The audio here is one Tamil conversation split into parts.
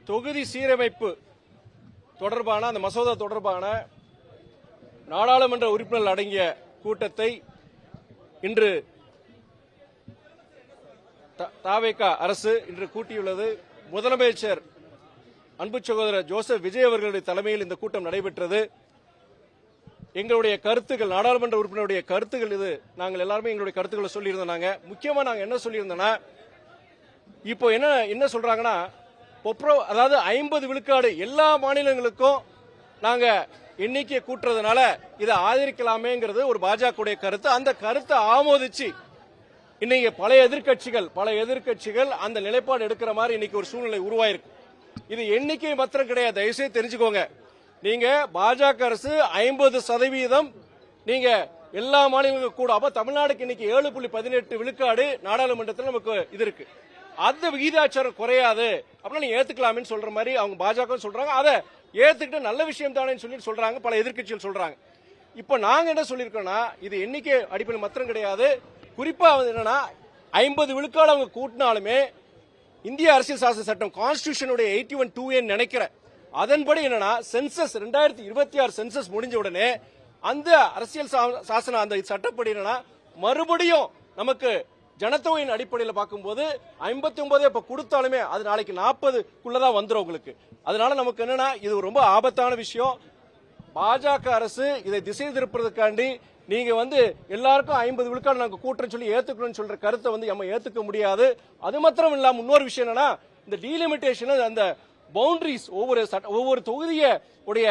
தொகுதி சீரமைப்பு தொடர்பான அந்த மசோதா தொடர்பான நாடாளுமன்ற உறுப்பினர்கள் அடங்கிய கூட்டத்தை இன்று தவேக அரசு இன்று கூட்டியுள்ளது. முதலமைச்சர் அன்பு சகோதரர் ஜோசப் விஜய் அவர்களுடைய தலைமையில் இந்த கூட்டம் நடைபெற்றது. எங்களுடைய கருத்துக்கள், நாடாளுமன்ற உறுப்பினருடைய கருத்துக்கள் இது. நாங்கள் எல்லாருமே எங்களுடைய கருத்துக்களை சொல்லியிருந்தாங்க. முக்கியமா நாங்க என்ன சொல்லியிருந்தோம்னா, இப்போ என்ன சொல்றாங்கன்னா, அதாவது 50 விழுக்காடு எல்லா மாநிலங்களுக்கும் நாங்க எண்ணிக்கை கூட்டுறதுனால இதை ஆதரிக்கலாமேங்கிறது ஒரு பாஜக கருத்து. அந்த கருத்தை ஆமோதிச்சு இன்னைக்கு பல எதிர்கட்சிகள் அந்த நிலைப்பாடு எடுக்கிற மாதிரி இன்னைக்கு ஒரு சூழ்நிலை உருவாயிருக்கு. இது எண்ணிக்கை மாத்திரம் கிடையாது, தயவுசெய்து தெரிஞ்சுக்கோங்க. நீங்க பாஜக அரசு 50% நீங்க எல்லா மாநிலங்களுக்கும் கூட, அப்ப தமிழ்நாடுக்கு இன்னைக்கு 7.18 விழுக்காடு நாடாளுமன்றத்தில் நமக்கு இது இருக்கு. அந்த விகிதாச்சாரம் குறையாது அப்படின்னா நீங்க ஏத்துக்கலாம்னு சொல்ற மாதிரி அவங்க பாஜக சொல்றாங்க. அதை ஏத்துக்கிட்டு நல்ல விஷயம் தானே சொல்லி சொல்றாங்க, பல எதிர்கட்சிகள் சொல்றாங்க. இப்ப நாங்க என்ன சொல்லிருக்கோம்னா, இது எண்ணிக்கை அடிப்படையில் மாத்திரம் கிடையாது. குறிப்பா என்னன்னா, 50 விழுக்காடு அவங்க கூட்டினாலுமே இந்திய அரசியல் சாசன சட்டம் கான்ஸ்டிடியூஷனுடைய 81(2A நினைக்கிறேன், அதன்படி என்னன்னா சென்சஸ் 2026 சென்சஸ் முடிஞ்ச உடனே அந்த அரசியல் சாசன அந்த சட்டப்படி என்னன்னா மறுபடியும் நமக்கு ஜனத்தொகையின் அடிப்படையில் பார்க்கும்போது 59 இப்ப கொடுத்தாலுமே அது நாளைக்கு 40க்குள்ளதான் வந்துடும் உங்களுக்கு. அதனால நமக்கு என்னன்னா இது ரொம்ப ஆபத்தான விஷயம். பாஜக அரசு இதை திசை திருப்பதற்காண்டி நீங்க எல்லாருக்கும் 50 விழுக்காடு நாங்க கூட்டுறோம் சொல்லி ஏத்துக்கணும்னு சொல்ற கருத்தை நம்ம ஏத்துக்க முடியாது. அது மாத்திரம் இல்லாம இன்னொரு விஷயம் என்னன்னா, இந்த டீலிமிட்டேஷன், அந்த பவுண்டரிஸ், ஒவ்வொரு தொகுதிய உடைய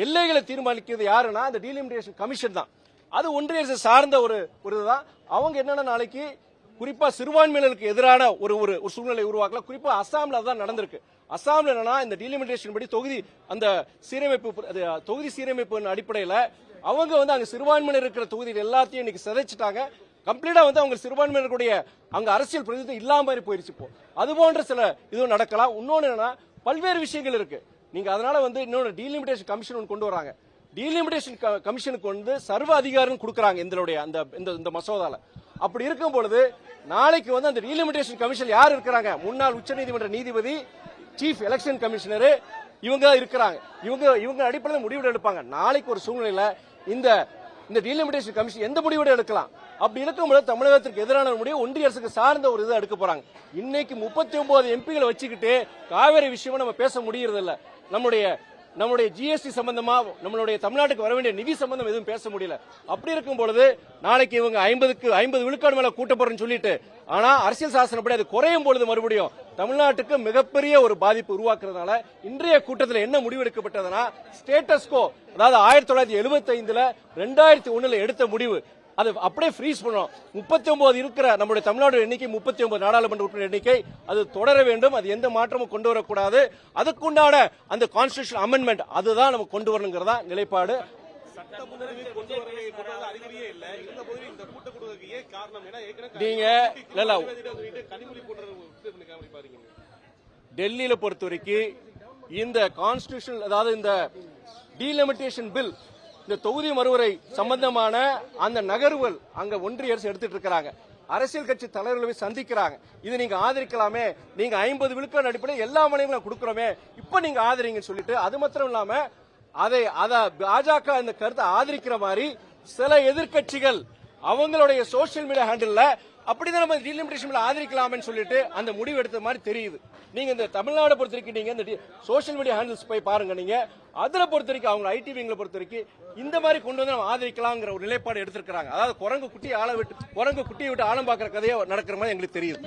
எல்லைகளை தீர்மானிக்கிறது யாருன்னா அந்த டீலிமிட்டேஷன் கமிஷன் தான். அது ஒன்றிய அரசு சார்ந்த ஒரு இதுதான். அவங்க என்னன்னா நாளைக்கு குறிப்பா சிறுபான்மையினருக்கு எதிரான ஒரு சூழ்நிலை உருவாக்கலாம். குறிப்பா அசாம்ல தான் நடந்திருக்கு. அசாம்ல என்னன்னா இந்த டீலிமிட்டேஷன் படி தொகுதி சீரமைப்பு அடிப்படையில் அவங்க அங்க சிறுபான்மையினர் இருக்கிற தொகுதியில் எல்லாத்தையும் இன்னைக்கு சிதைச்சிட்டாங்க. கம்ப்ளீட்டா அவங்க சிறுபான்மையினருடைய அங்க அரசியல் பிரதிநிதித்துவம் இல்லாம மாதிரி போயிருச்சு. இப்போ அது போன்ற சில இதுவும் நடக்கலாம். இன்னொன்னு என்னன்னா, பல்வேறு விஷயங்கள் இருக்கு. நீங்க அதனால இன்னொரு டீலிமிட்டேஷன் கமிஷன் கொண்டு வராங்க. டீலிமிட்டேஷன் கமிஷனுக்கு சர்வ அதிகாரம் கொடுக்கறாங்க இந்த மசோதால. அப்படி இருக்கும் பொழுது நாளைக்கு அந்த டீலிமிட்டேஷன் கமிஷன் யார் இருக்கிறாங்க? முன்னாள் உச்சநீதிமன்ற நீதிபதி, சீஃப் எலெக்ஷன் கமிஷனர், இவங்க இருக்கிறாங்க. இவங்க அடிப்படையில் முடிவு எடுப்பாங்க. நாளைக்கு ஒரு சூழ்நிலையில இந்த டீலிமிட்டேஷன் கமிஷன் எந்த முடிவு எடுக்கலாம். அப்படி இருக்கும்போது தமிழகத்திற்கு எதிரான முடிவு ஒன்றிய அரசுக்கு சார்ந்த ஒரு இதை எடுக்க போறாங்க. இன்னைக்கு 39 எம்பிகளை வச்சுக்கிட்டு காவேரி விஷயமா நம்ம பேச முடியறது இல்ல. நம்முடைய ஜிஎஸ்டி சம்பந்தமா, நம்மளுடைய தமிழ்நாட்டுக்கு வர வேண்டிய நிதி சம்பந்தம் எதுவும் பேச முடியல. அப்படி இருக்கும் பொழுது நாளைக்கு இவங்க 50 விழுக்காடு மேல கூட்ட போறேன்னு சொல்லிட்டு, ஆனா அரசியல் சாசனப்படி அது குறையும் பொழுது மறுபடியும் தமிழ்நாட்டுக்கு மிகப்பெரிய ஒரு பாதிப்பு உருவாக்குறதுனால இன்றைய கூட்டத்தில் என்ன முடிவு எடுக்கப்பட்டதுன்னா, ஸ்டேட்டஸ்கோ, அதாவது 1975 2001 எடுத்த முடிவு அது அப்படியே ஃப்ரீஸ் பண்ணணும். 39 இருக்கிற நம்முடைய தமிழ்நாடு எண்ணிக்கை 39 நாடாளுமன்ற உறுப்பினர் எண்ணிக்கை அது தொடர வேண்டும். அது எந்த மாற்றமும் கொண்டு வரக்கூடாது. அதுக்குண்டான அந்த கான்ஸ்டிடியூஷன் அமெண்ட்மெண்ட் அதுதான் நம்ம கொண்டு வரணுங்கிறதா நிலைப்பாடு. நீங்க டெல்லியில பொறுத்த வரைக்கும் இந்த கான்ஸ்டிடியூஷன், அதாவது இந்த டீலிமிட்டேஷன் பில், இந்த தொகுதி மறுவரை சம்பந்தமான அந்த நகர்வுகள் அங்க ஒன்றிய அரசு எடுத்துட்டு இருக்காங்க. அரசியல் கட்சி தலைவர்களை சந்திக்கிறாங்க. இது நீங்க ஆதரிக்கலாமே, நீங்க 50 விழுக்காடு அடிப்படையில் எல்லா மாநிலங்களும் கொடுக்கிறோமே, இப்ப நீங்க ஆதரிங்கன்னு சொல்லிட்டு, அது மாத்திரம் இல்லாம அத பாஜக இந்த கருத்தை ஆதரிக்கிற மாதிரி சில எதிர்கட்சிகள் அவங்களுடைய சோசியல் மீடியா ஹேண்டில் அப்படிதான் நம்ம டீலிமிட்டேஷன் ஆதரிக்கலாம்னு சொல்லிட்டு அந்த முடிவு எடுத்த மாதிரி தெரியுது. நீங்க இந்த தமிழ்நாடு பொறுத்த வரைக்கும் நீங்க இந்த சோசியல் மீடியா ஹேண்டில்ஸ் போய் பாருங்க. நீங்க அதுல பொறுத்த வரைக்கும் அவங்க ஐடி விங்ல பொறுத்த வரைக்கும் இந்த மாதிரி கொண்டு வந்து நம்ம ஆதரிக்கலாங்கிற ஒரு நிலைப்பாடு எடுத்திருக்காங்க. அதாவது குரங்கு குட்டியை விட்டு ஆழம் பார்க்கிற கதையை நடக்கிற மாதிரி எங்களுக்கு தெரியுது.